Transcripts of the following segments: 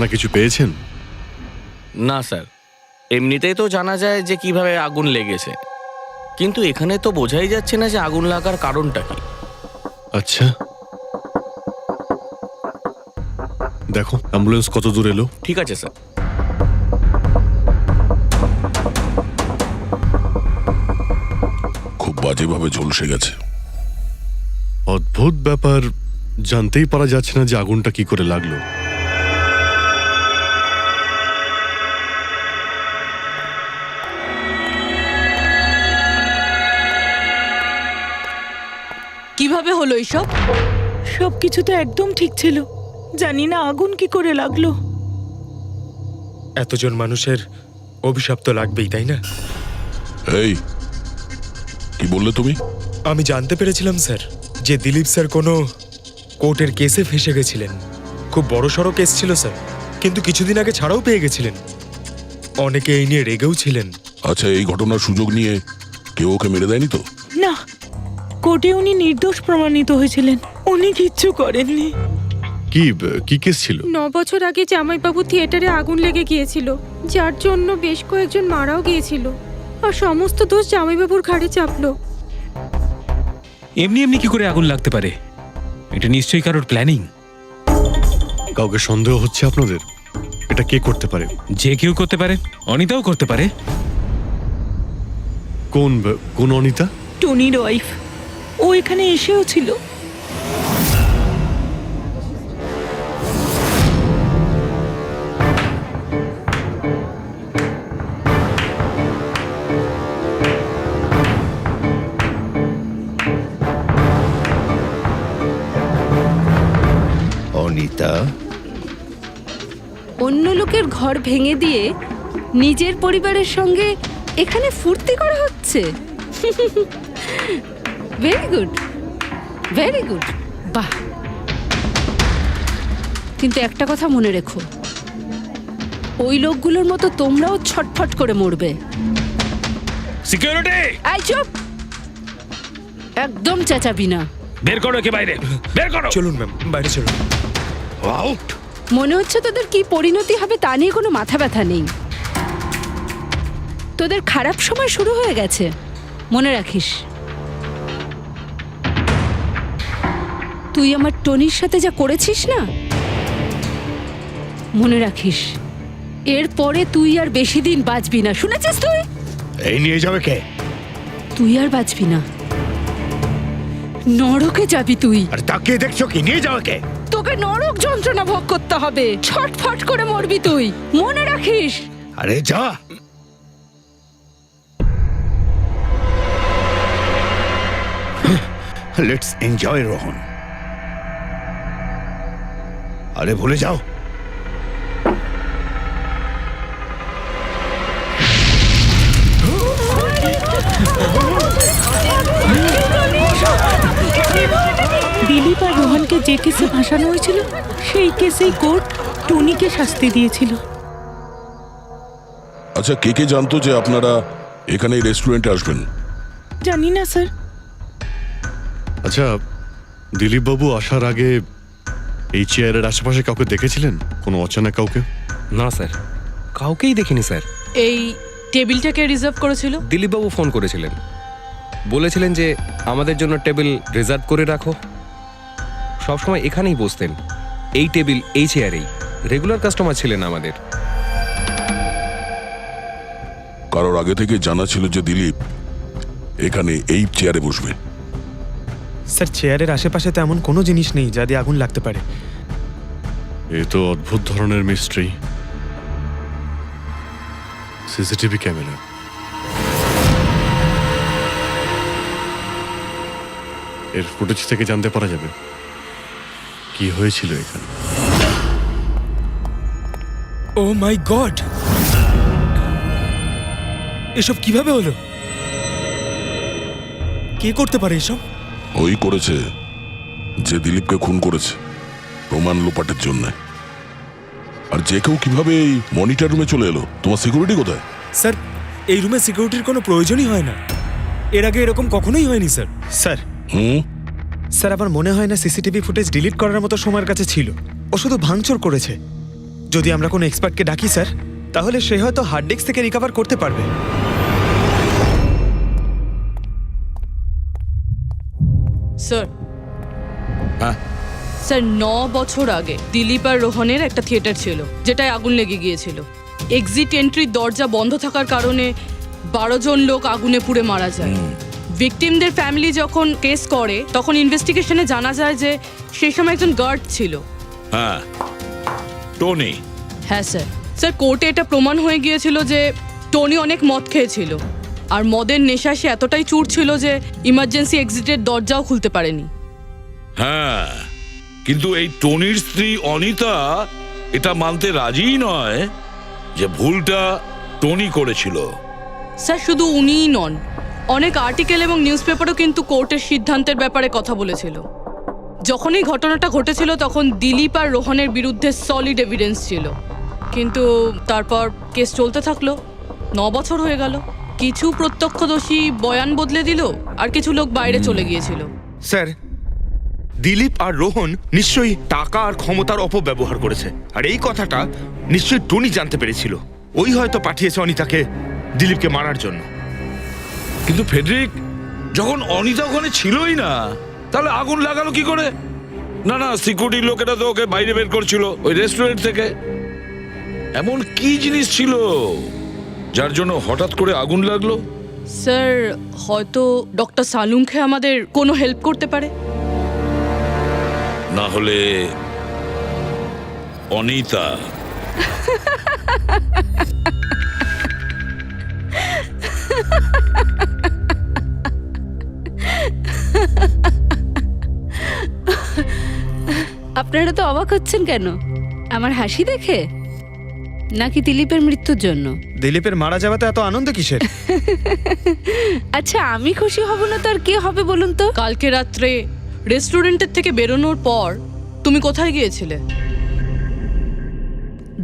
জানা কিছু পেয়েছেন? না স্যার, এমনিতেই তো জানা যায় যে কিভাবে আগুন লেগেছে, কিন্তু এখানে তো বোঝাই যাচ্ছে না যে আগুন লাগার কারণটা কি। আচ্ছা, দেখো অ্যাম্বুলেন্স কত দূর এলো। ঠিক আছে স্যার। খুব বাজেভাবে ঝলসে গেছে। অদ্ভুত ব্যাপার, জানতেই পারা যাচ্ছে না যে আগুনটা কি করে লাগলো। কিভাবে হলো এইসব? সবকিছু তো একদম ঠিক ছিল, জানি না আগুন কি করে লাগলো। এতজন মানুষের অভিশাপ তো লাগবেই, তাই না? এই কি বললে তুমি? আমি জানতে পেরেছিলাম স্যার যে দিলীপ স্যার কোনো কোর্টের কেসে ফেঁসে গেছিলেন। খুব বড়সড় কেস ছিল স্যার, কিন্তু কিছুদিন আগে ছাড়াও পেয়ে গেছিলেন। অনেকে এই নিয়ে রেগেও ছিলেন। আচ্ছা, এই ঘটনার সুযোগ নিয়ে কেউ ওকে মেরে দেয়নি তো? না, কোর্টে উনি নির্দোষ প্রমাণিত হয়েছিলেন, উনি কিচ্ছু করেননি। কি কি কেস ছিল? 9 বছর আগে জামাইবাবু থিয়েটারে আগুন লেগে গিয়েছিল, যার জন্য বেশ কয়েকজন মারাও গিয়েছিল, আর সমস্ত দোষ জামাইবাবুর ঘাড়ে চাপলো। এমনি এমনি কি করে আগুন লাগতে পারে? এটা নিশ্চয়ই কারোর প্ল্যানিং। কাউকে সন্দেহ হচ্ছে আপনাদের? এটা কে করতে পারে? যে কেউ করতে পারে, অনিতাও করতে পারে। কোন অনিতা? টনির ওয়াইফ, ও এখানে এসেও ছিল। অনিতা, অন্য লোকের ঘর ভেঙে দিয়ে নিজের পরিবারের সঙ্গে এখানে ফুর্তি করা হচ্ছে। ভেরি গুড, ভেরি গুড, বাহ। কিন্তু একটা কথা মনে রেখো, ওই লোকগুলোর মতো তোমরাও ছটফট করে মরবে। সিকিউরিটি, এই চুপ, একদম চেঁচাবি না। বের করো একে বাইরে, বের করো। চলুন ম্যাম, বাইরে চলুন। আউট। মনে হচ্ছে তোদের কি পরিণতি হবে তা নিয়ে কোনো মাথা ব্যথা নেই। তোদের খারাপ সময় শুরু হয়ে গেছে, মনে রাখিস। তুই আমার টনির সাথে যা করেছিস না, মনে রাখিস এরপরে তুই আর বেশি দিন বাঁচবি না, শুনেছিস? তুই এই নিয়ে যাবে কে? তুই আর বাঁচবি না, নরকে যাবি তুই। আর তাকিয়ে দেখছো কি? নিয়ে যাবে কে? তোকে নরক যন্ত্রণা ভোগ করতে হবে, ছটফট করে মরবি তুই, মনে রাখিস। আরে যা। Let's enjoy Rohan. আরে ভুলে যাও। দিলীপ আর রোহনকে যে কেসে ভাসানো হয়েছিল, সেই কেসেই কোর্ট টনিকে শাস্তি দিয়েছিল। আচ্ছা, কে কে জানতো যে আপনারা এখানে এই রেস্টুরেন্টে আসবেন? জানি না স্যার। আচ্ছা, দিলীপ বাবু আসার আগে এই চেয়ারের আশেপাশে কাউকে দেখেছিলেন? কোনো অচেনা কাউকে? না স্যার, কাউকেই দেখিনি স্যার। এই টেবিলটাকে রিজার্ভ করেছিল দিলীপবাবু ফোন করেছিলেন, বলেছিলেন যে আমাদের জন্য টেবিল রিজার্ভ করে রাখো। সবসময় এখানেই বসতেন, এই টেবিল এই চেয়ারেই। রেগুলার কাস্টমার ছিলেন আমাদের। কারোর আগে থেকে জানা ছিল যে দিলীপ এখানে এই চেয়ারে বসবে? স্যার, চেয়ারের আশেপাশে তেমন কোনো জিনিস নেই যা দিয়ে আগুন লাগতে পারে। এ তো অদ্ভুত ধরনের মিস্ট্রি। সিসিটিভি ক্যামেরা, এর ফুটেজ থেকে জানতে পারা যাবে কি হয়েছিল এখানে। ও মাই গড, এসব কিভাবে হলো? কে করতে পারে এসব? ওই করেছে যে দিলীপকে খুন করেছে প্রমাণ লোপাটের জন্য। আর যে কেউ কিভাবে এই মনিটর রুমে চলে এলো? তোমার সিকিউরিটি কোথায়? স্যার, এই রুমে সিকিউরিটির কোনো প্রয়োজনই হয় না। এর আগে এরকম কখনোই হয়নি স্যার। স্যার স্যার আমার মনে হয় না সিসিটিভি ফুটেজ ডিলিট করার মতো সময়ের কাছে ছিল। ও শুধু ভাঙচুর করেছে। যদি আমরা কোনো এক্সপার্টকে ডাকি স্যার, তাহলে সে হয়তো হার্ড ডিস্ক থেকে রিকভার করতে পারবে। স্যার হ্যাঁ? স্যার 9 বছর আগে দিলীপ আর রোহনের একটা থিয়েটার ছিল যেটায় আগুন লেগে গিয়েছিল। এক্সিট এন্ট্রির দরজা বন্ধ থাকার কারণে 12 জন লোক আগুনে পুড়ে মারা যায়। ভিকটিমদের ফ্যামিলি যখন কেস করে তখন ইনভেস্টিগেশনে জানা যায় যে সেই সময় একজন গার্ড ছিল। হ্যাঁ, টনি। হ্যাঁ স্যার। স্যার কোর্টে এটা প্রমাণ হয়ে গিয়েছিল যে টনি অনেক মদ খেয়েছিল, আর মদের নেশা সে এতটাই চুর ছিল যে ইমার্জেন্সি এক্সিটের দরজাও খুলতে পারেনি। হ্যাঁ, কিন্তু এই টনির স্ত্রী অনিতা এটা মানতে রাজিই নয় যে ভুলটা টনি করেছিল। স্যার শুধু উনিই নন, অনেক আর্টিকেল এবং নিউজ পেপারও কিন্তু কোর্টের সিদ্ধান্তের ব্যাপারে কথা বলেছিল। যখন এই ঘটনাটা ঘটেছিল তখন দিলীপ আর রোহনের বিরুদ্ধে সলিড এভিডেন্স ছিল, কিন্তু তারপর কেস চলতে থাকলো। 9 বছর হয়ে গেল। কিছু প্রত্যক্ষদর্শী বয়ান বদলে দিল, আর কিছু লোক বাইরে চলে গিয়েছিল। স্যার, দিলীপ আর রোহন নিশ্চয়ই টাকা আর ক্ষমতার অপব্যবহার করেছে, আর এই কথাটা নিশ্চয়ই টনি জানতে পেরেছিল। ওই হয়তো পাঠিয়েছে অনিতাকে দিলীপকে মারার জন্য। কিন্তু ফেডরিক, যখন অনিতা ওখানে ছিলই না, তাহলে আগুন লাগালো কি করে? না না, সিকিউরিটির লোকেরা তো ওকে বাইরে বের করছিল ওই রেস্টুরেন্ট থেকে। এমন কি জিনিস ছিল যার জন্য হঠাৎ করে আগুন লাগলো? স্যার হয়তো ডক্টর সালুংখে আমাদের কোনো হেল্প করতে পারে। না হলে অনিতা। আপনারা তো অবাক হচ্ছেন কেন? আমার হাসি দেখে নাকি দিলীপের মৃত্যুর জন্য? দিলীপের মারা যাওয়াতে এত আনন্দ কিসের? আচ্ছা, আমি খুশি হব না তো আর কে হবে বলুন তো? কালকে রাত্রে রেস্টুরেন্টের থেকে বেরোনোর পর তুমি কোথায় গিয়েছিলে?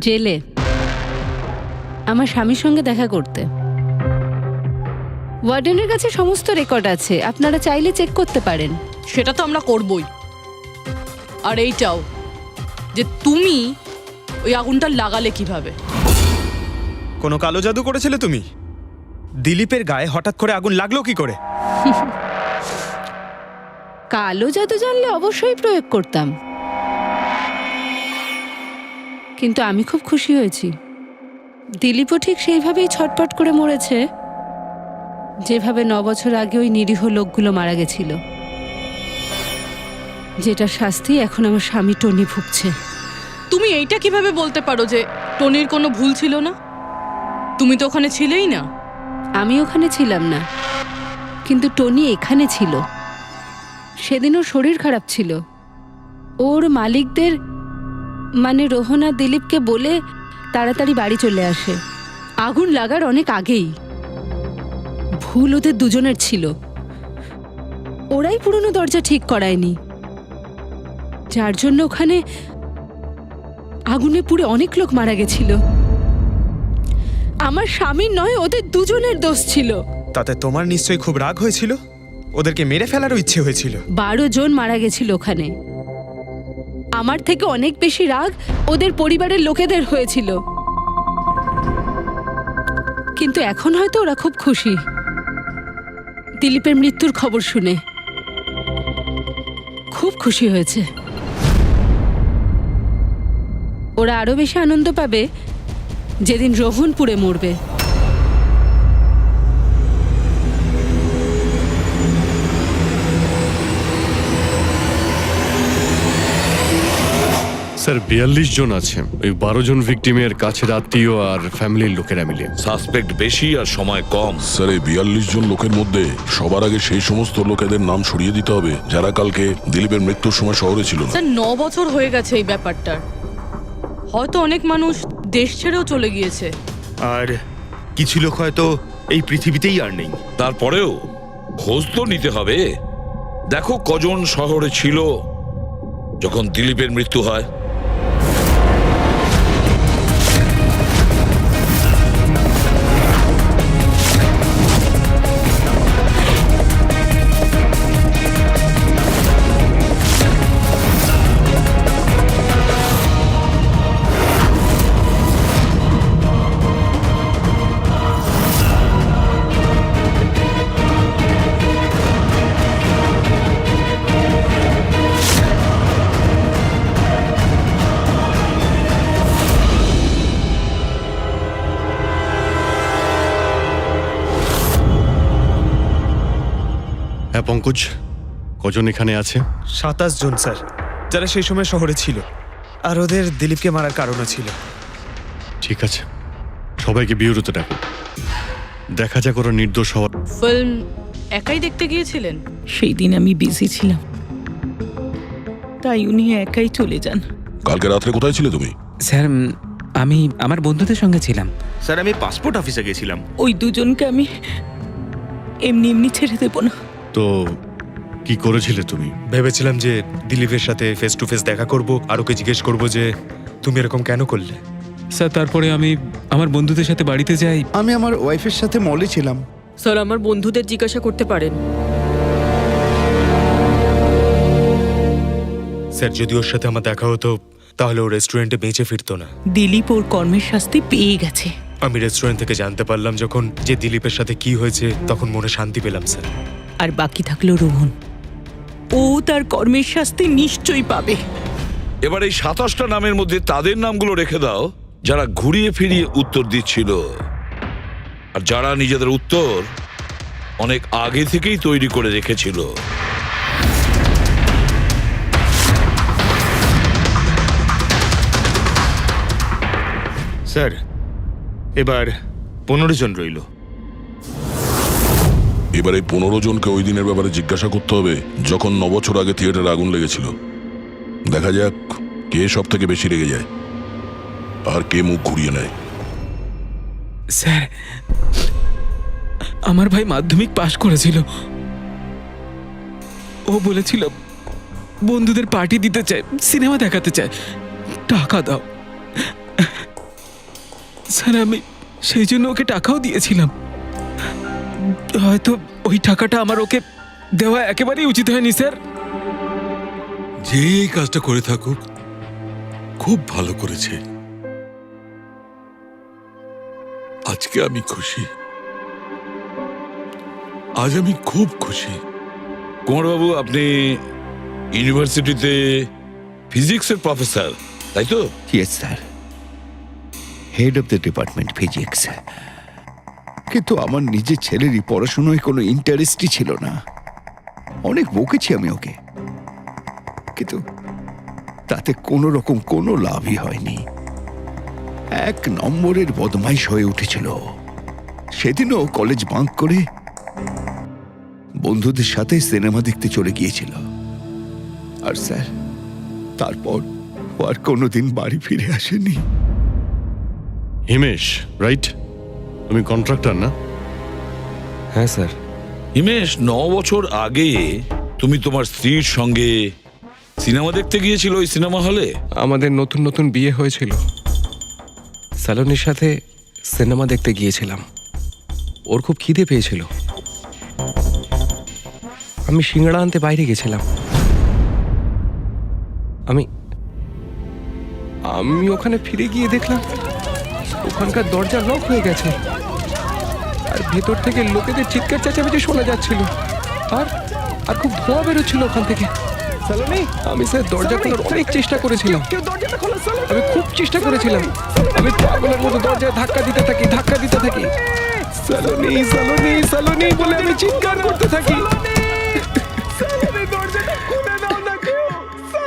জেলে আমার স্বামীর সঙ্গে দেখা করতে। ওয়ার্ডেনের কাছে সমস্ত রেকর্ড আছে, আপনারা চাইলে চেক করতে পারেন। সেটা তো আমরা করবই। আর এইটাও যে তুমি ওই আগুনটা লাগালে কিভাবে? কোনো কালো জাদু করেছিলে তুমি? দিলীপের গায়ে হঠাৎ করে আগুন লাগলো কি করে? কালো জাদু জানলে অবশ্যই প্রয়োগ করতাম, কিন্তু আমি খুব খুশি হয়েছি। দিলীপও ঠিক সেইভাবেই ছটপট করে মরেছে যেভাবে 9 বছর আগে ওই নিরীহ লোকগুলো মারা গেছিল, যেটা শাস্তি এখন আমার স্বামী টনি ভুগছে। তুমি এইটা কিভাবে বলতে পারো যে টনির কোনো ভুল ছিল না? তুমি তো ওখানে ছিলেই না। আমি ওখানে ছিলাম না, কিন্তু টনি এখানে ছিল। সেদিন ওর শরীর খারাপ ছিল। ওর মালিকদের মানে রোহন আর দিলীপকে বলে তাড়াতাড়ি বাড়ি চলে আসে। আগুন লাগার অনেক আগেই। ভুল ওদের দুজনের ছিল। ওরাই পুরনো দরজা ঠিক করায়নি, যার জন্য ওখানে আগুনে পুড়ে অনেক লোক মারা গেছিল। আমার স্বামীর নয়, ওদের দুজনের দোষ ছিল। তাতে তোমার নিশ্চয়ই খুব রাগ হয়েছিল, ওদেরকে মেরে ফেলারও ইচ্ছে হয়েছিল। 12 জন মারা গেছিল ওখানে। আমার থেকে অনেক বেশি রাগ ওদের পরিবারের লোকেদের হয়েছিল, কিন্তু এখন হয়তো ওরা খুব খুশি দিলীপের মৃত্যুর খবর শুনে। খুব খুশি হয়েছে। ওরা আরো বেশি আনন্দ পাবে যেদিন রোহন পুড়ে মরবে। স্যার 42 জন আছে, ওই 12 জন ভিকটিমের কাছের আত্মীয় আর ফ্যামিলির লোকেরা মিলে। সাসপেক্ট বেশি আর সময় কম। স্যার, এই 42 জন লোকের মধ্যে সবার আগে সেই সমস্ত লোকেদের নাম সরিয়ে দিতে হবে যারা কালকে দিলীপের মৃত্যুর সময় শহরে ছিল না। স্যার 9 বছর হয়ে গেছে এই ব্যাপারটার। হয়তো অনেক মানুষ দেশ ছেড়েও চলে গিয়েছে, আর কিছু লোক হয়তো এই পৃথিবীতেই আর নেই। তারপরেও খোঁজ তো নিতে হবে। দেখো কজন শহরে ছিল যখন দিলীপের মৃত্যু হয়। পঙ্কজ, কজন এখানে আছে? 27 জন স্যার, যারা সেই সময় শহরে ছিল, আর ওদের দিলীপকে মারার কারণও ছিল। ঠিক আছে, সবাইকে বিউরোতে ডাকো। দেখা যাক ওরা নির্দোষ হওয়ার। ফিল্ম একাই দেখতে গিয়েছিলেন? সেই দিন আমি বিজি ছিলাম, তাই উনি একাই চলে যান। কালকে রাত্রে কোথায় ছিলে তুমি? স্যার আমি আমার বন্ধুদের সঙ্গে ছিলাম। স্যার আমি পাসপোর্ট অফিসে গেছিলাম। ওই দুজনকে আমি এমনি এমনি ছেড়ে দেবো না। তো কি করেছিলে তুমি? ভেবেছিলাম যে দিলীপের সাথে ফেস টু ফেস দেখা করব, আর ওকে জিজ্ঞেস করব যে তুমি এরকম কেন করলে। স্যার তারপরে আমি আমার বন্ধুদের সাথে বাড়িতে যাই। আমি আমার ওয়াইফের সাথে মলে ছিলাম। স্যার আমার বন্ধুদের জিজ্ঞাসা করতে পারেন। স্যার যদি ওর সাথে আমার দেখা হতো তাহলে ও রেস্টুরেন্টে বেঁচে ফিরতো না। দিলীপ ওর কর্মের শাস্তি পেয়ে গেছে। আমি রেস্টুরেন্ট থেকে জানতে পারলাম যখন যে দিলীপের সাথে কি হয়েছে, তখন মনে শান্তি পেলাম স্যার। আর বাকি থাকলো রোহন, ও তার কর্মের শাস্তি নিশ্চয়ই পাবে। এবার এই 27টা নামের মধ্যে তাদের নামগুলো রেখে দাও যারা ঘুরিয়ে ফিরিয়ে উত্তর দিচ্ছিল, আর যারা নিজেদের উত্তর অনেক আগে থেকেই তৈরি করে রেখেছিল। স্যার এবার 15 জন রইল। এবার এই 15 জনকে ওই দিনের ব্যাপারে জিজ্ঞাসা করতে হবে যখন 9 বছর আগে থিয়েটারে আগুন লেগেছিল। দেখা যাক কে সব থেকে বেশি রেগে যায় আর কে মুখ ঘুরিয়ে নেয়। স্যার আমার ভাই মাধ্যমিক পাশ করেছিল। ও বলেছিল বন্ধুদের পার্টি দিতে চায়, সিনেমা দেখাতে চায়, টাকা দাও। স্যার আমি সেই জন্য ওকে টাকাও দিয়েছিলাম। হয়তো ওই টাকাটা আমার ওকে দেওয়া একেবারেই উচিত হয়নি স্যার। যে এই কাজটা করে থাকুক খুব ভালো করেছে। আজকে আমি খুশি, আজ আমি খুব খুশি। কুমারবাবু, আপনি ইউনিভার্সিটিতে ফিজিক্সের প্রফেসর, তাই তো? Yes sir, head of the department physics. কিন্তু আমার নিজের ছেলেরই পড়াশোনায় কোনো ইন্টারেস্টই ছিল না। অনেক বকেছি আমি ওকে, কিন্তু তাতে কোনো রকম কোনো লাভই হয়নি। 1 নম্বরের বদমাইশ হয়ে উঠেছিল। সেদিনও কলেজ বাঙ্ক করে বন্ধুদের সাথে সিনেমা দেখতে চলে গিয়েছিল। আর স্যার তারপর ও আর কোনোদিন বাড়ি ফিরে আসেনি। হিমেশ, রাইট? তুমি কন্ট্রাক্টর না? হ্যাঁ স্যার। হিমেশ, 9 বছর আগে তুমি তোমার স্ত্রীর সঙ্গে সিনেমা দেখতে গিয়েছিল ওই সিনেমা হলে। আমাদের নতুন নতুন বিয়ে হয়েছিল, স্যালোনির সাথে সিনেমা দেখতে গিয়েছিলাম। ওর খুব খিদে পেয়েছিল, আমি সিঙ্গাড়া আনতে বাইরে গেছিলাম। আমি ওখানে ফিরে গিয়ে দেখলাম ওখানকার দরজা লক হয়ে গেছে, আর ভেতর থেকে লোকেদের চিৎকার চেঁচামেচি শোনা যাচ্ছিল, আর খুব ধোঁয়া বেরোচ্ছিল ওখান থেকে। আমি স্যার দরজা খোলার অনেক চেষ্টা করেছিলাম, আমি খুব চেষ্টা করেছিলাম। আমি পাগলের মতো দরজায় ধাক্কা দিতে থাকি। সালোনি সালোনি সালোনি বলে আমি চিৎকার করতে থাকি,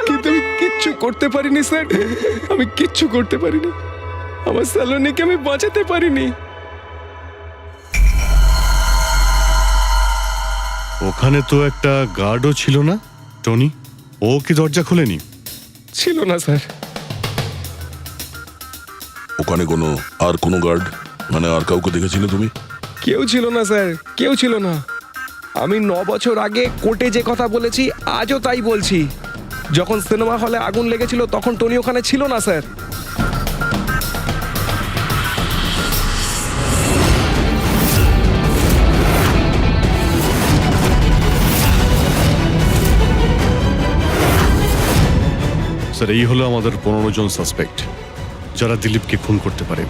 কিন্তু আমি কিচ্ছু করতে পারিনি স্যার। আমি কিচ্ছু করতে পারিনি, আমার সালোনিকে আমি বাঁচাতে পারিনি। ওখানে তো একটা গার্ডও ছিল না, টনি? ও কি দরজা খোলেনি? ছিল না স্যার। ওখানে কোনো গার্ড, মানে আর কাউকে দেখেছিলে তুমি? কেউ ছিল না স্যার, কেউ ছিল না। আমি 9 বছর আগে কোর্টে যে কথা বলেছি আজও তাই বলছি। যখন সিনেমা হলে আগুন লেগেছিল তখন টনি ওখানে ছিল না স্যার। স্যার এই হলো আমাদের 15 জন সাসপেক্ট যারা দিলীপকে খুন করতে পারে।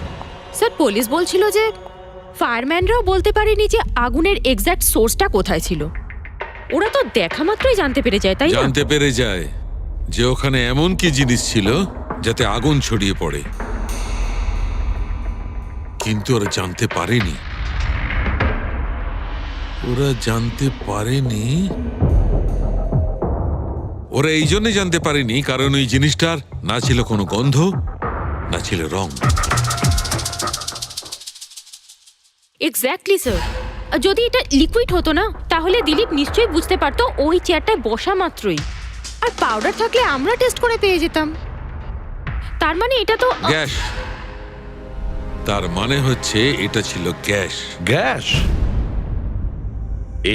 স্যার পুলিশ বলছিল যে ফায়ারম্যানরাও বলতে পারেনি যে আগুনের এক্স্যাক্ট সোর্সটা কোথায় ছিল। ওরা তো দেখা মাত্রই জানতে পেরে যায়, তাই না? জানতে পেরে যায় যে ওখানে এমন কি জিনিস ছিল যাতে আগুন ছড়িয়ে পড়ে, কিন্তু ওরা জানতে পারেনি ওরা জানতে পারেনি, ওরা এই জন্য জানতে পারেনি কারণ ওই জিনিসটার না ছিল কোনো গন্ধ, না ছিল রং। Exactly sir. যদি এটা লিকুইড হতো না তাহলে দিলীপ নিশ্চয়ই বুঝতে পারতো ওই চেয়ারটায় বসা মাত্রই। আর পাউডার থাকলে আমরা টেস্ট করে পেয়ে যেতাম। তার মানে এটা তো গ্যাস। তার মানে হচ্ছে এটা ছিল গ্যাস। গ্যাস?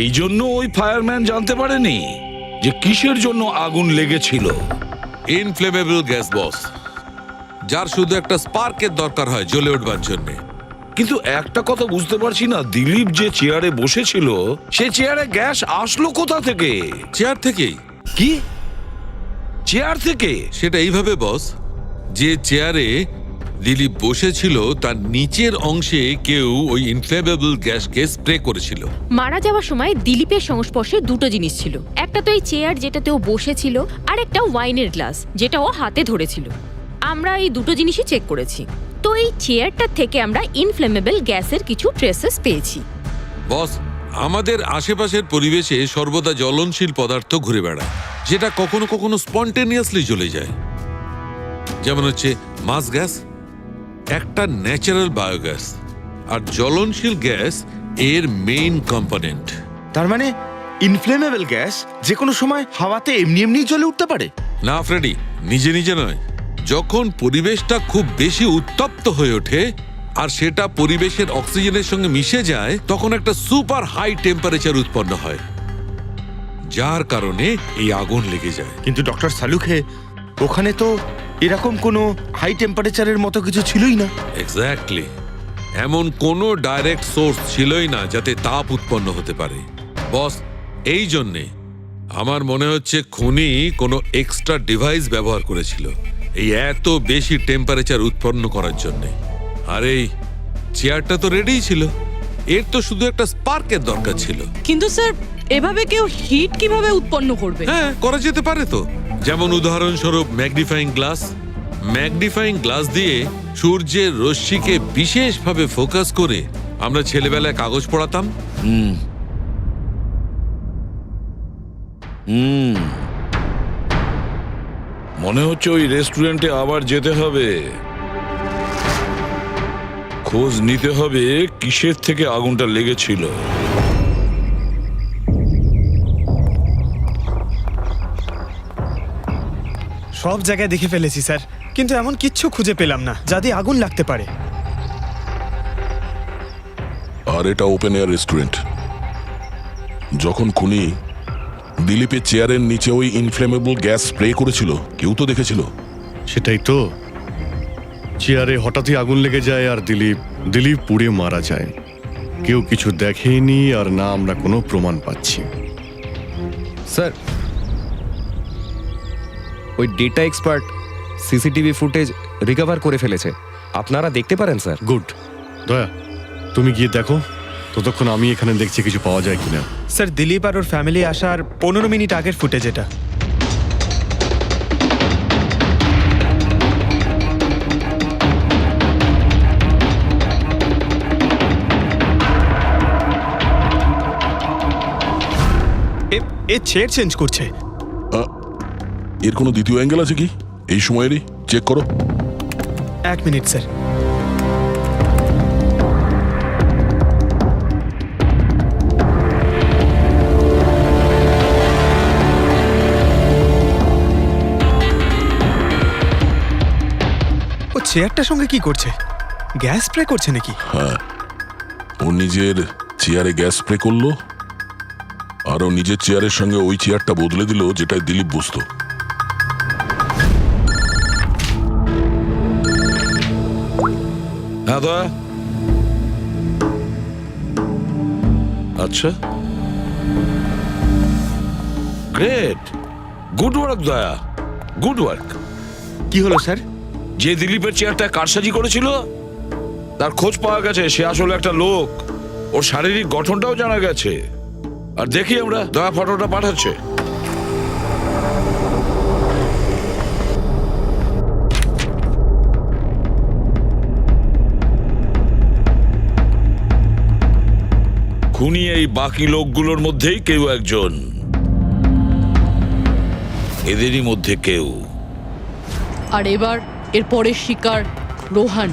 এই জন্য ওই ফায়ারম্যান জানতে পারেনি যে কিসের জন্য আগুন লেগেছিল। ইনফ্লেমেবল গ্যাস বস, যার শুধু একটা স্পার্কের দরকার হয় জ্বলে উঠবার জন্য। কিন্তু একটা কথা বুঝতে পারছি না, দিলীপ যে চেয়ারে বসেছিল সে চেয়ারে গ্যাস আসলো কোথা থেকে? চেয়ার থেকেই। কি চেয়ার থেকে? সেটা এইভাবে বস, যে চেয়ারে দিলীপ বসেছিল তার নিচের অংশে কেউ ওই ইনফ্লেমেবল গ্যাসকে স্প্রে করেছিল। মারা যাওয়ার সময় দিলীপের সংস্পর্শে দুটো জিনিস ছিল। একটা তো এই চেয়ার যেটাতে ও বসেছিল, আর একটা ওয়াইনের গ্লাস যেটা ও হাতে ধরেছিল। আমরা এই দুটো জিনিসই চেক করেছি। তো এই চেয়ারটার থেকে আমরা ইনফ্লেমেবল গ্যাসের কিছু ট্রেসেস পেয়েছি। বস, আমাদের আশেপাশের পরিবেশে সর্বদা জ্বলনশীল পদার্থ ঘুরে বেড়ায়, যেটা কখনো কখনো স্পন্টেনিয়াসলি জ্বলে যায়। যেমন হচ্ছে মাস গ্যাস, একটা ন্যাচারাল বায়োগ্যাস, আর জ্বলনশীল গ্যাস এর মেইন কম্পোনেন্ট। তার মানে ইনফ্লেমেবল গ্যাস যে কোনো সময় হাওয়াতে এমনি এমনি জ্বলে উঠতে পারে? না ফ্রেডি, নিজে নিজে নয়। যখন পরিবেশটা খুব বেশি উত্তপ্ত হয়ে ওঠে আর সেটা পরিবেশের অক্সিজেনের সঙ্গে মিশে যায়, তখন একটা সুপার হাই টেম্পারেচার উৎপন্ন হয়, যার কারণে এই আগুন লেগে যায়। কিন্তু ডক্টর সালুখে, ওখানে তো এরকম কোনো হাই টেম্পারেচারের মতো কিছু ছিলই না। এক্স্যাক্টলি, এমন কোনো ডাইরেক্ট সোর্স ছিলই না যাতে তাপ উৎপন্ন হতে পারে। বস, এই জন্যে আমার মনে হচ্ছে খুনি কোনো এক্সট্রা ডিভাইস ব্যবহার করেছিল এই এত বেশি টেম্পারেচার উৎপন্ন করার জন্য। আর এই চেয়ারটা তো রেডিই ছিল, এর তো শুধু একটা স্পার্কের দরকার ছিল। কিন্তু স্যার, এভাবে কেউ হিট কিভাবে উৎপন্ন করবে? হ্যাঁ, করা যেতে পারে তো। যেমন উদাহরণস্বরূপ ম্যাগনিফাইং গ্লাস। ম্যাগনিফাইং গ্লাস দিয়ে সূর্যের রশ্মিকে বিশেষভাবে ফোকাস করে আমরা ছেলেবেলায় কাগজ পড়াতাম। মনে হচ্ছে ওই রেস্টুরেন্টে আবার যেতে হবে, খোঁজ নিতে হবে কিসের থেকে আগুনটা লেগেছিল। সব জায়গায় দেখে ফেলেছি স্যার, কিন্তু এমন কিচ্ছু খুঁজে পেলাম না যাতে আগুন লাগতে পারে। আর এটা ওপেন এয়ার রেস্টুরেন্ট। যখন খুনি দিলীপের চেয়ারের নিচে ওই ইনফ্লেমেবল গ্যাস স্প্রে করেছিল, কেউ তো দেখেছিল। সেটাই তো, চেয়ারে হঠাৎই আগুন লেগে যায় আর দিলীপ পুড়ে মারা যায়। কেউ কিছু দেখেনি, আর না আমরা কোনো প্রমাণ পাচ্ছি। স্যার, ওই data expert CCTV footage recover করে ফেলেছে, আপনারা দেখতে পারেন স্যার। গুড। দয়া, তুমি গিয়ে দেখো, ততক্ষণ আমি এখানে দেখছি কিছু পাওয়া যায় কিনা। স্যার, দিলীপ আর ওর ফ্যামিলি আসার 15 মিনিট আগের ফুটেজ এটা। এ চেয়ার চেঞ্জ করছে। এর কোনো দ্বিতীয় অ্যাঙ্গেল আছে কি এই সময়েরই? চেক করো। 1 মিনিট স্যার। ও চেয়ারটার সঙ্গে কি করছে? গ্যাস স্প্রে করছে নাকি? হ্যাঁ, ও নিজের চেয়ারে গ্যাস স্প্রে করলো, আর ও নিজের চেয়ারের সঙ্গে ওই চেয়ারটা বদলে দিল যেটাই দিলীপ বসতো। হ্যাঁ দয়া। আচ্ছা, গ্রেট, গুড ওয়ার্ক দয়া, গুড ওয়ার্ক। কি হলো স্যার? যে দিলীপের চেয়ারটা কারসাজি করেছিল তার খোঁজ পাওয়া গেছে। সে আসলে একটা লোক, ওর শারীরিক গঠনটাও জানা গেছে। আর দেখি আমরা, দয়া ফটোটা পাঠাচ্ছে। খুনি এই বাকি লোকগুলোর মধ্যেই কেউ একজন, এদেরই মধ্যে কেউ। আর এবার এর পরের শিকার রোহান।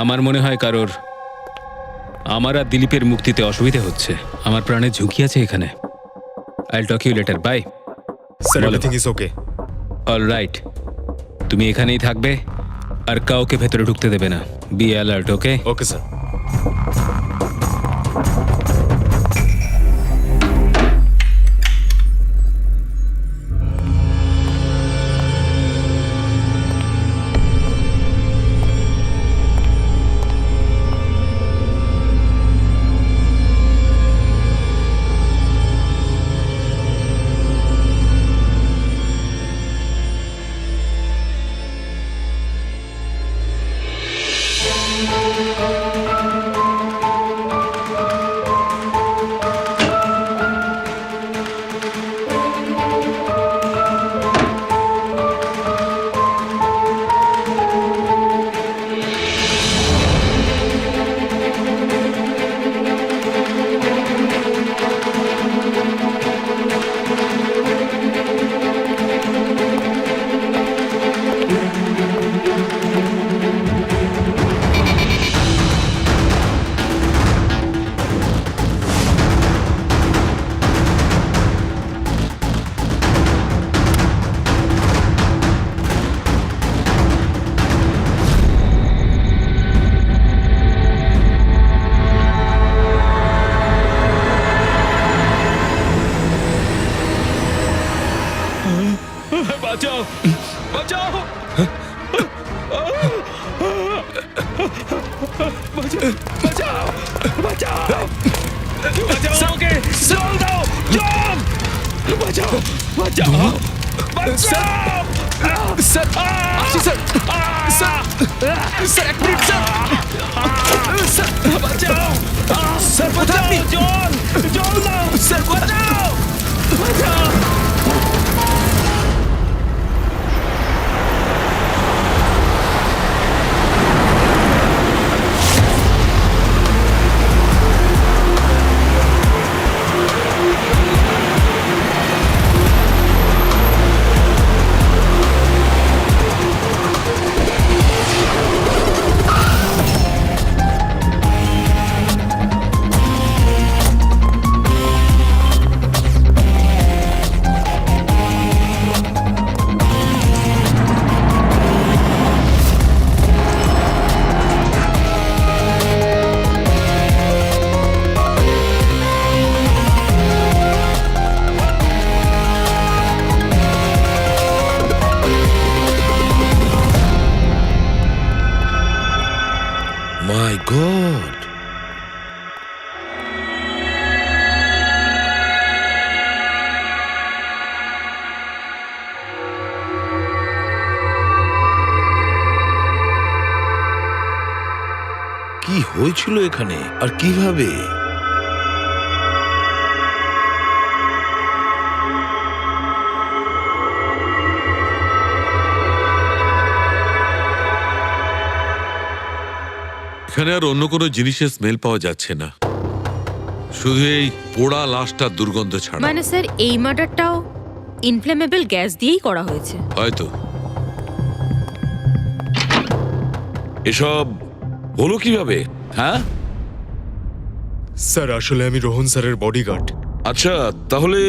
আমার মনে হয় কারোর আমার আর দিলীপের মুক্তিতে অসুবিধা হচ্ছে। আমার প্রাণের ঝুঁকি আছে এখানে। I will talk you later. Bye. Sir, everything is okay. All right, তুমি এখানেই থাকবে আর কাউকে ভেতরে ঢুকতে দেবে না। Be alert. Okay? Okay sir. বাঁচাও, বাঁচাও, বাঁচাও, বাঁচাও, বাঁচাও ওকে, জল দাও, জল, বাঁচাও, বাঁচাও, বাঁচাও। স্যার, আসি স্যার, স্যার, স্যার এক মিনিট স্যার, স্যার বাঁচাও, স্যার বাঁচাও, জল, জল দাও, স্যার বাঁচাও, বাঁচাও। My God! কি হয়েছিল এখানে আর কিভাবে? এখানে আর অন্য কোনো জিনিসের স্মেল পাওয়া যাচ্ছে না, শুধু এই পোড়া লাশটার দুর্গন্ধ ছাড়া। মানে স্যার এই মার্ডারটাও ইনফ্লেমেবল গ্যাস দিয়েই করা হয়েছে হয়তো। এসব হলো কিভাবে? হ্যাঁ স্যার, আসলে আমি রোহন স্যারের বডিগার্ড। আচ্ছা, তাহলে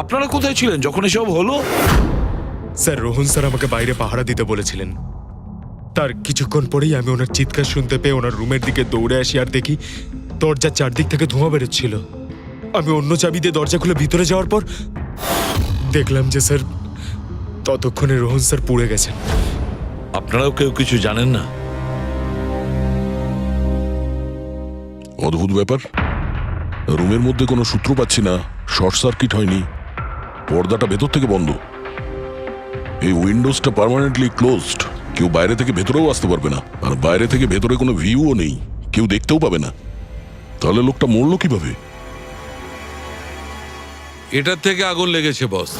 আপনারা কোথায় ছিলেন যখন এসব হলো? স্যার, রোহন স্যার আমাকে বাইরে পাহারা দিতে বলেছিলেন। তার কিছুক্ষণ পরেই আমি ওনার চিৎকার শুনতে পেয়ে ওনার রুমের দিকে দৌড়ে আসি আর দেখি দরজার চারদিক থেকে ধোঁয়া বেরোচ্ছিল। আমি অন্য চাবি দিয়ে দরজা খুলে ভিতরে যাওয়ার পর দেখলাম যে স্যার ততক্ষণে রোহন স্যার পুড়ে গেছেন। আপনারাও কেউ কিছু জানেন না? অদ্ভুত ব্যাপার, রুমের মধ্যে কোনো সূত্র পাচ্ছি না, শর্ট সার্কিট হয়নি, পর্দাটা ভেতর থেকে বন্ধ, এই উইন্ডোজটা পার্মানেন্টলি ক্লোজড, কেউ বাইরে থেকে ভেতরেও আসতে পারবে না, আর বাইরে থেকে ভেতরে কোনো ভিউও নেই, কেউ দেখতেও পাবে না। তাহলে লোকটা মরলো কিভাবে? এটার থেকে আগুন লেগেছে বস।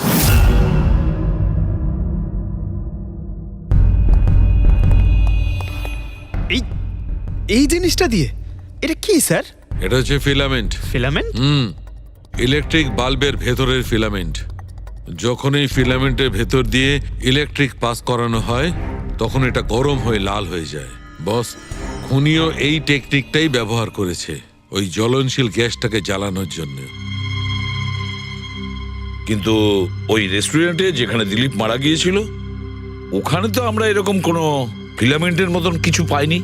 এই জিনিসটা দিয়ে? এটা কি স্যার? এটা হচ্ছে ফিলামেন্ট। ফিলামেন্ট? ইলেকট্রিক বাল্বের ভেতরের ফিলামেন্ট। যখন এই ফিলামেন্টের ভেতর দিয়ে ইলেকট্রিক পাস করানো হয় তখন এটা গরম হয়ে লাল হয়ে যায়। বস, খুনিও এই টেকনিকটাই ব্যবহার করেছে ওই জ্বলনশীল গ্যাসটাকে জ্বালানোর জন্য। কিন্তু ওই রেস্টুরেন্টে যেখানে দিলীপ মারা গিয়েছিল ওখানে তো আমরা এরকম কোনো ফিলামেন্টের মতন কিছু পাইনি।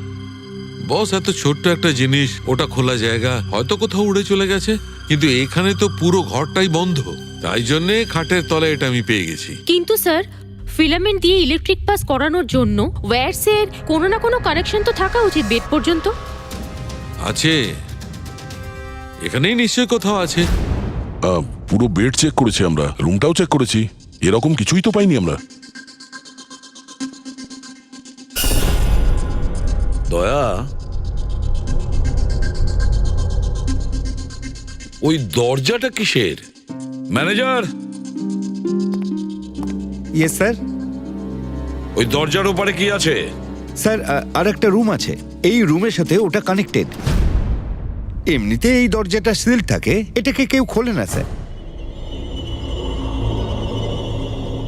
বস, এত ছোট্ট একটা জিনিস, ওটা খোলা জায়গা, হয়তো কোথাও উড়ে চলে গেছে, কিন্তু এখানে তো পুরো ঘরটাই বন্ধ, তাই জন্যে খাটের তলায় এটা আমি পেয়ে গেছি। কিন্তু স্যার, ফিলামেন্ট দিয়ে ইলেকট্রিক পাস করানোর জন্য ওয়্যারসের কোনো না কোনো কানেকশন তো থাকা উচিত বেড পর্যন্ত। আছে, এখানেই নিশ্চয়ই কোথাও আছে। পুরো বেড চেক করেছি আমরা, রুমটাও চেক করেছি, এরকম কিছুই তো পাইনি আমরা। দয়া, ওই দরজাটা কিসের? Manager, yes sir. ওই দরজার ওপারে কি আছে? স্যার, আর একটা রুম আছে, এই রুমের সাথে ওটা কানেক্টেড। এমনিতে এই দরজাটা সিল থাকে, এটাকে কেউ খোলে না স্যার।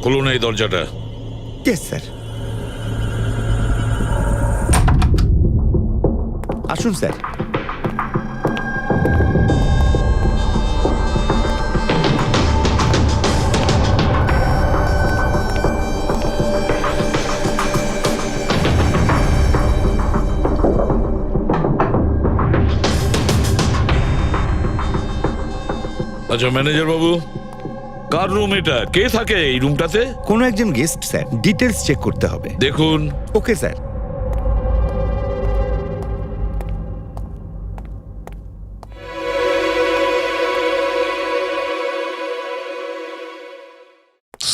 খুলুন এই দরজাটা। Yes sir. আসুন স্যার। আচ্ছা ম্যানেজার বাবু, কার রুম এটা? কে থাকে এই রুমটাতে? কোনো একজন গেস্ট স্যার, ডিটেলস চেক করতে হবে। দেখুন। Okay sir.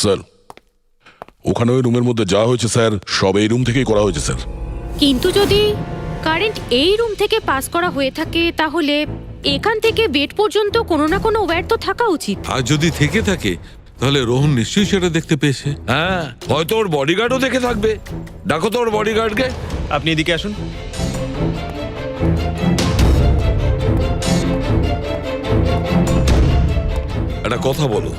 স্যার, ওখানে ওই রুমের মধ্যে যা হয়েছে স্যার, সব এই রুম থেকেই করা হয়েছে স্যার। কিন্তু যদি কারেন্ট এই রুম থেকে পাস করা হয়ে থাকে তাহলে এখান থেকে বেড পর্যন্ত কোনো না কোনো ওয়্যার তো থাকা উচিত। আর যদি থেকে থাকে তাহলে রোহন নিশ্চয়ই সেটা দেখতে পেয়েছে। হ্যাঁ, হয়তো ওর বডিগার্ডও দেখে থাকবে। ডাকো তো ওর বডিগার্ডকে। আপনি এদিকে আসুন। একটা কথা বলো,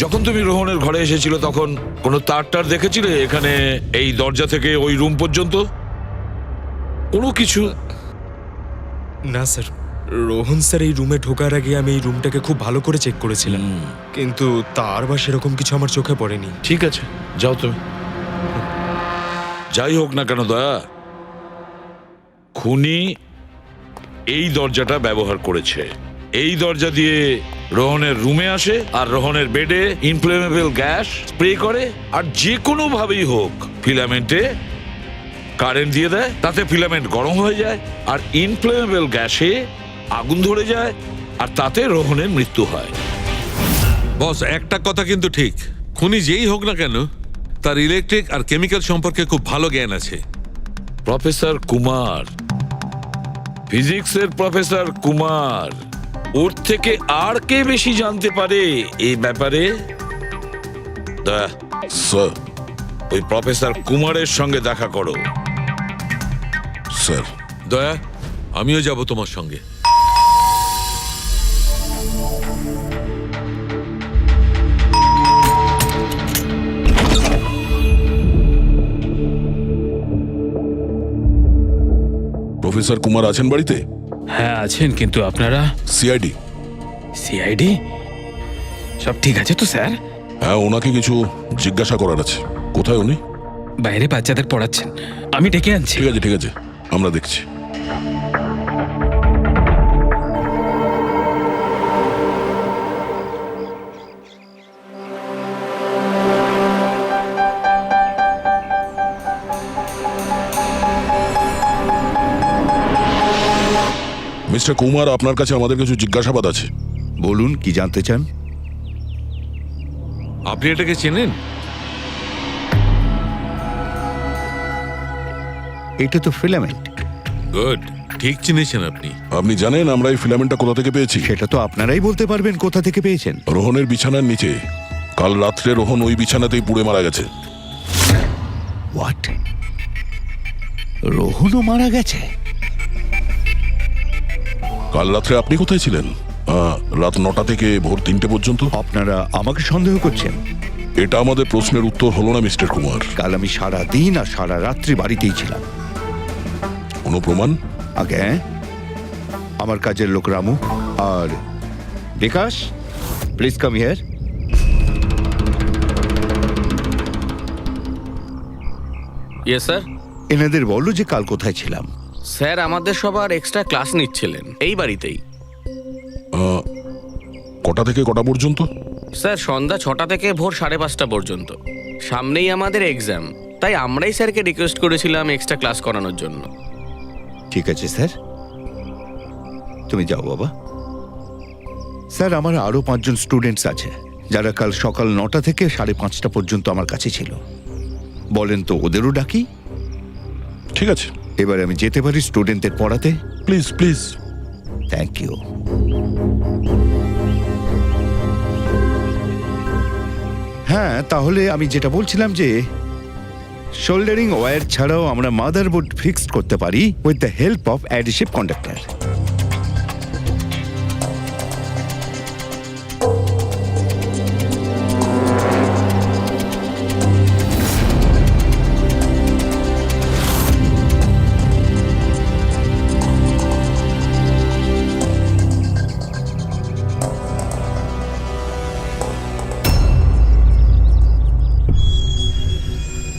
যখন তুমি রোহনের ঘরে এসেছিল তখন কোনো তার দেখেছিলে এখানে এই দরজা থেকে ওই রুম পর্যন্ত? কোনো কিছু? না স্যার, রোহন স্যার এই রুমে ঢোকার আগে আমি এই রুমটাকে খুব ভালো করে চেক করেছিলাম, কিন্তু তার বা সেরকম কিছু আমার চোখে পড়েনি। ঠিক আছে, যাও তুমি। যাই হোক না কেন দয়া, খুনি এই দরজাটা ব্যবহার করেছে। এই দরজা দিয়ে রোহনের রুমে আসে আর রোহনের বেডে ইনফ্লেমেবল গ্যাস স্প্রে করে, আর যে কোনো ভাবেই হোক ফিলামেন্টে কারেন্ট দিয়ে দেয়, তাতে ফিলামেন্ট গরম হয়ে যায় আর ইনফ্লেমেবল গ্যাসে আগুন ধরে যায়, আর তাতে রোহনের মৃত্যু হয়। বস, একটা কথা কিন্তু ঠিক, খুনি যেই হোক না কেন তার ইলেকট্রিক আর কেমিক্যাল সম্পর্কে খুব ভালো জ্ঞান আছে। প্রফেসর কুমার, ফিজিক্সের প্রফেসর কুমার, ওর থেকে আর কে বেশি জানতে পারে এই ব্যাপারে? দয়া, স্যার, ওই প্রফেসর কুমারের সঙ্গে দেখা করো। স্যার। দয়া, আমিও যাব তোমার সঙ্গে। প্রফেসর কুমার আছেন বাড়িতে? হ্যাঁ আছেন, কিন্তু আপনারা? সিআইডি। সিআইডি? সব ঠিক আছে তো স্যার? হ্যাঁ, ওনাকে কিছু জিজ্ঞাসা করার আছে। কোথায় উনি? বাইরে বাচ্চাদের পড়াচ্ছেন, আমি ডেকে আনছি। ঠিক আছে, ঠিক আছে, আমরা দেখছি। মিস্টার কুমার, আপনার কাছে আমাদের কিছু জিজ্ঞাসাবাদ আছে। বলুন, কি জানতে চান? আপনি এটাকে চেনেন? এটা তো ফিলামেন্ট। গুড, ঠিক চিনেছেন আপনি। আপনি জানেন আমরা এই ফিলামেন্টটা কোথা থেকে পেয়েছি? সেটা তো আপনারাই বলতে পারবেন কোথা থেকে পেয়েছেন। রোহনের বিছানার নিচে। কাল রাত্রে রোহন ওই বিছানাতেই পুড়ে মারা গেছে। হোয়াট? রোহনও মারা গেছে? কাল রাত্রে আপনি কোথায় ছিলেন? রাত 9টা থেকে ভোর 3টে পর্যন্ত। আপনারা আমাকে সন্দেহ করছেন? এটা আমাদের প্রশ্নের উত্তর হলো না মিস্টার কুমার। কাল আমি সারা দিন আর সারা রাত্রি বাড়িতেই ছিলাম। কোনো প্রমাণ? আগে আমার কাজের লোক রামু আর Bikash, please come here. Yes sir. এনাদের বললো যে কাল কোথায় ছিলাম। স্যার আমাদের সবার এক্সট্রা ক্লাস নিচ্ছিলেন এই বাড়িতেই। কটা থেকে কটা পর্যন্ত? স্যার সন্ধ্যা 6টা থেকে ভোর 5:30 পর্যন্ত। সামনেই আমাদের এক্সাম, তাই আমরাই স্যারকে রিকোয়েস্ট করেছিলাম এক্সট্রা ক্লাস করানোর জন্য। ঠিক আছে স্যার, তুমি যাও বাবা। স্যার, আমার আরো 5 জন স্টুডেন্টস আছে যারা কাল সকাল 9টা থেকে 5:30 পর্যন্ত আমার কাছে ছিল। বলেন তো ওদেরও ডাকি? ঠিক আছে, এবার আমি যেতে পারি স্টুডেন্টদের পড়াতে? Please please. Thank you. হ্যাঁ, তাহলে আমি যেটা বলছিলাম যে শোল্ডারিং ওয়্যার ছাড়াও আমরা মাদারবোর্ড ফিক্সড করতে পারি with the help of adhesive conductor.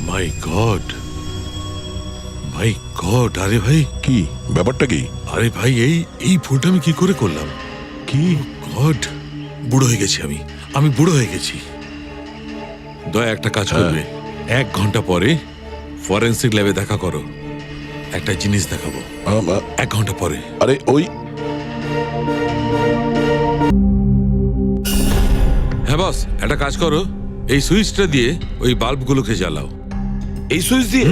My god, my god! আরে ভাই, কি ব্যাপারটা? কি? আরে ভাই, এই ভুলটা আমি কি করে করলাম? কি গড, বুড়ো হয়ে গেছি আমি বুড়ো হয়ে গেছি। দয়া একটা কাজ করবে, 1 ঘন্টা পরে ফরেন্সিক ল্যাবে দেখা করো। একটা জিনিস দেখাবো। 1 ঘন্টা পরে। আরে ওই, হ্যাঁ বস, একটা কাজ করো, এই সুইচটা দিয়ে ওই বাল্বগুলোকে জ্বালাও। এই সুইচ দিয়ে?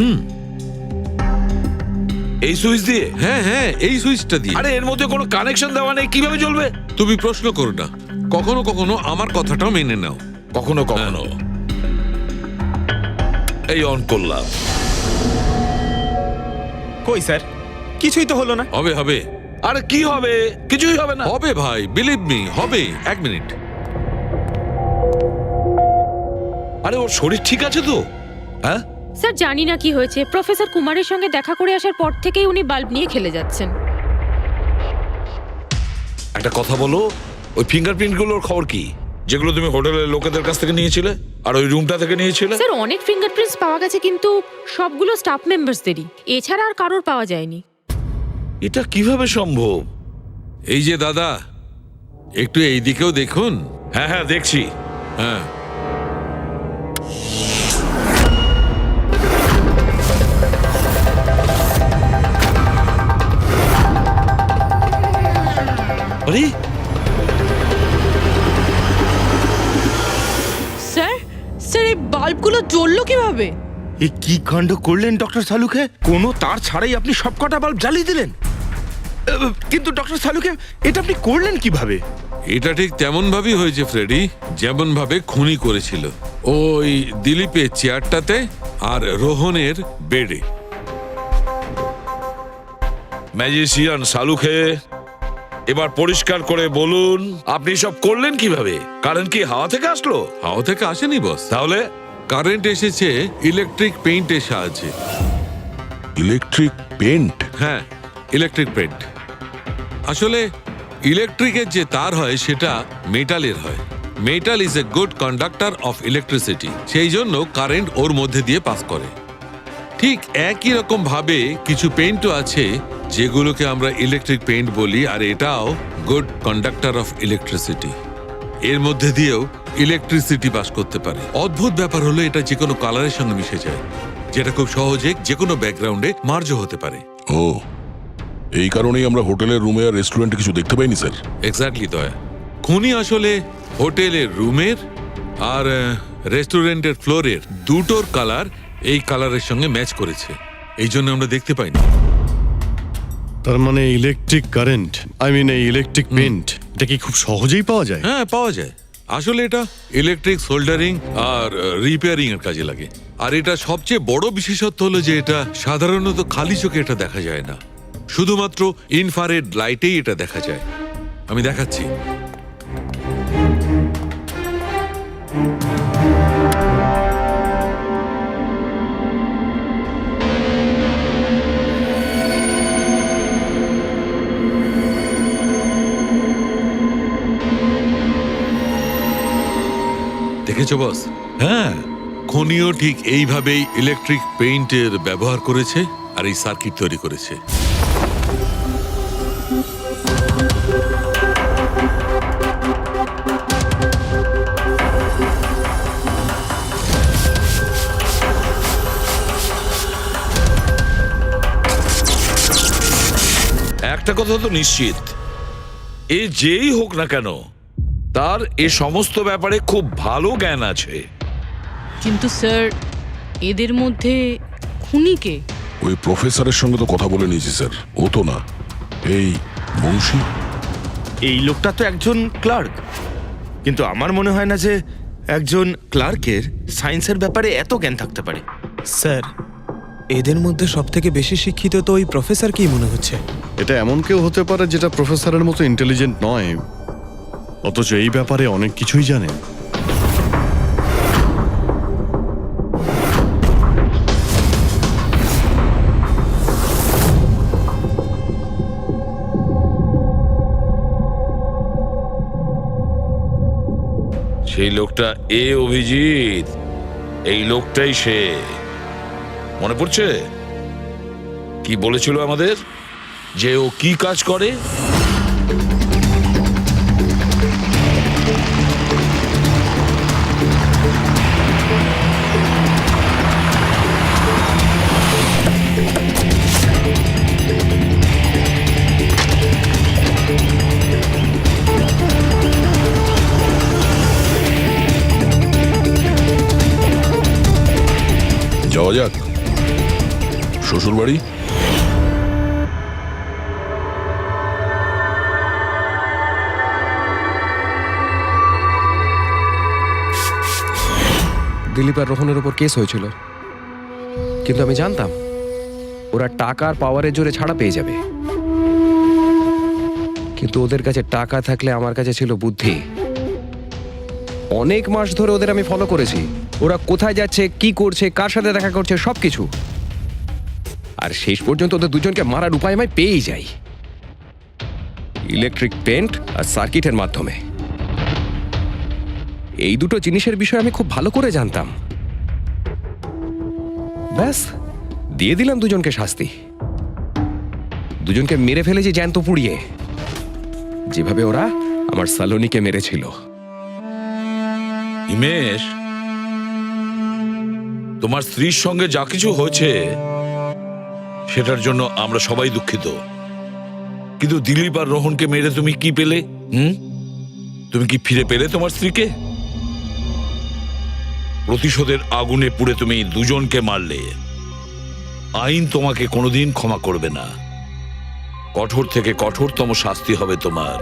এই সুইচ দিয়ে? হ্যাঁ হ্যাঁ, এই সুইচটা দিয়ে। আরে এর মধ্যে কোনো কানেকশন দেওয়া নেই, কিভাবে জ্বলবে? তুমি প্রশ্ন করো না, কখনো কখনো আমার কথাটাও মেনে নাও। কখনো কখনো। এই অন করলাম। কই স্যার, কিছুই তো হলো না। হবে হবে। আরে কি হবে? কিছুই হবে না। হবে ভাই, বিলিভ মি, হবে। 1 মিনিট। আরে ওর শরীর ঠিক আছে তো? হ্যাঁ স্যার, জানি না কি হয়েছে, প্রফেসর কুমারের সঙ্গে দেখা করে আসার পর থেকেই উনি বাল্ব নিয়ে খেলে যাচ্ছেন। একটা কথা বলো, ওই ফিঙ্গারপ্রিন্ট গুলোর খবর কি, যেগুলো তুমি হোটেলের লোকেদের কাছ থেকে নিয়েছিলে আর ওই রুমটা থেকে নিয়েছিলে? স্যার, অনেক ফিঙ্গারপ্রিন্টস পাওয়া গেছে, কিন্তু সবগুলো স্টাফ মেম্বারসদেরই, এছাড়া আর কারোর পাওয়া যায়নি। এটা কিভাবে সম্ভব? এই যে দাদা, একটু এই দিকেও দেখুন। হ্যাঁ হ্যাঁ, দেখছি। হ্যাঁ, আরে স্যার, স্যার এই বাল্বগুলো জ্বললো কিভাবে? এ কি কাণ্ড করলেন ডক্টর সালুকে? কোনো তার ছাড়াই আপনি সবকটা বাল্ব জ্বালিয়ে দিলেন। কিন্তু ডক্টর সালুকে, এটা আপনি করলেন কিভাবে? এটা ঠিক তেমন ভাবেই হয়েছে ফ্রেডি, যেমন ভাবে খুনি করেছিল। ওই দিলীপের চেয়ারটাতে আর রোহনের বেডে। ম্যাজিশিয়ান সালুকে, এবার পরিষ্কার করে বলুন আপনি সব করলেন কিভাবে? কারেন্ট কি হাওয়া থেকে আসলো? হাওয়া থেকে আসেনি বস, তাহলে? কারেন্ট এসেছে ইলেকট্রিক পেইন্টের সাহায্যে। Electric paint? হ্যাঁ, ইলেকট্রিক পেইন্ট। আসলে ইলেকট্রিকের যে তার হয় সেটা মেটালের হয়। Metal is a good conductor of electricity, সেই জন্য কারেন্ট ওর মধ্যে দিয়ে পাস করে। ঠিক একই রকম ভাবে কিছু পেইন্টও আছে যেগুলোকে আমরা ইলেকট্রিক পেইন্ট বলি, আর এটাও গুড কন্ডাক্টর অফ ইলেকট্রিসিটি। এর মধ্যে দিয়েও ইলেকট্রিসিটি পাস করতে পারে। অদ্ভুত ব্যাপার হলো এটা যে কোনো কালারের সঙ্গে মিশে যায়, যেটা খুব সহজে যে কোনো ব্যাকগ্রাউন্ডে মার্জ হতে পারে। ও, এই কারণেই আমরা হোটেলের রুমে আর রেস্টুরেন্টে কিছু দেখতে পাইনি স্যার। এক্স্যাক্টলি দয়া। খুনি আসলে হোটেলের রুমের আর রেস্টুরেন্টের ফ্লোরের দুটোর কালার এই কালারের সঙ্গে ম্যাচ করেছে, এই জন্য আমরা দেখতে পাইনি। তার মানে ইলেকট্রিক কারেন্ট, এই ইলেকট্রিক পেন্ট, এটা কি খুব সহজেই পাওয়া যায়? হ্যাঁ, পাওয়া যায়। আসলে এটা ইলেকট্রিক সোল্ডারিং আর রিপেয়ারিং এর কাজে লাগে। আর এটা সবচেয়ে বড় বিশেষত্ব হলো যে এটা সাধারণত খালি চোখে এটা দেখা যায় না, শুধুমাত্র ইনফ্রারেড লাইটেই এটা দেখা যায়। আমি দেখাচ্ছি। দেখেছো বস? হ্যাঁ, খনিও ঠিক এইভাবেই ইলেকট্রিক পেইন্টের ব্যবহার করেছে আর এই সার্কিট তৈরি করেছে। একটা কথা তো নিশ্চিত, এ যেই হোক না কেন তার এ সমস্ত ব্যাপারে খুব ভালো জ্ঞান আছে। কিন্তু স্যার, এদের মধ্যে খুনিকে ওই প্রফেসরের সঙ্গে তো কথা বলে নিয়েছি স্যার, ও তো না, এই বংশী। এই লোকটা তো একজন ক্লার্ক, কিন্তু আমার মনে হয় না যে একজন ক্লার্কের সায়েন্সের ব্যাপারে এত জ্ঞান থাকতে পারে। স্যার, এদের মধ্যে সব থেকে বেশি শিক্ষিত তো ওই প্রফেসর কি মনে হচ্ছে? এটা এমন কেউ হতে পারে যেটা প্রফেসরের মতো ইন্টেলিজেন্ট নয়, অথচ এই ব্যাপারে অনেক কিছুই জানে। সেই লোকটা অভিজিৎ, এই লোকটাই সে। মনে পড়ছে কি বলেছিল আমাদের, যে ও কি কাজ করে? যাওয়া যাক শ্বশুর বাড়ি। দিলীপ আর রোহনের উপর কেস হয়েছিল, কিন্তু আমি জানতাম ওরা টাকা আর পাওয়ারের জোরে ছাড়া পেয়ে যাবে। কিন্তু ওদের কাছে টাকা থাকলে আমার কাছে ছিল বুদ্ধি। অনেক মাস ধরে ওদের আমি ফলো করেছি, ওরা কোথায় যাচ্ছে, কি করছে, কার সাথে দেখা করছে, সবকিছু। আর শেষ পর্যন্ত ওদের দুজনকে মারার উপায় আমি পেয়েই যাই, ইলেকট্রিক পেন্ট আর সার্কিটের মাধ্যমে। এই দুটো জিনিসের বিষয়ে আমি খুব ভালো করে জানতাম। ব্যাস, দিয়ে দিলাম দুজনকে শাস্তি। দুজনকে মেরে ফেলেছি জ্যান্ত পুড়িয়ে, যেভাবে ওরা আমার সালোনিকে মেরেছিল। হিমেশ, তোমার স্ত্রীর সঙ্গে যা কিছু হয়েছে সেটার জন্য আমরা সবাই দুঃখিত, কিন্তু দিলীপ আর রোহনকে মেরে তুমি কি পেলে? তুমি কি ফিরে পেলে তোমার স্ত্রীকে? প্রতিশোধের আগুনে পুড়ে তুমি দুজনকে মারলে। আইন তোমাকে কোনোদিন ক্ষমা করবে না, কঠোর থেকে কঠোরতম শাস্তি হবে তোমার।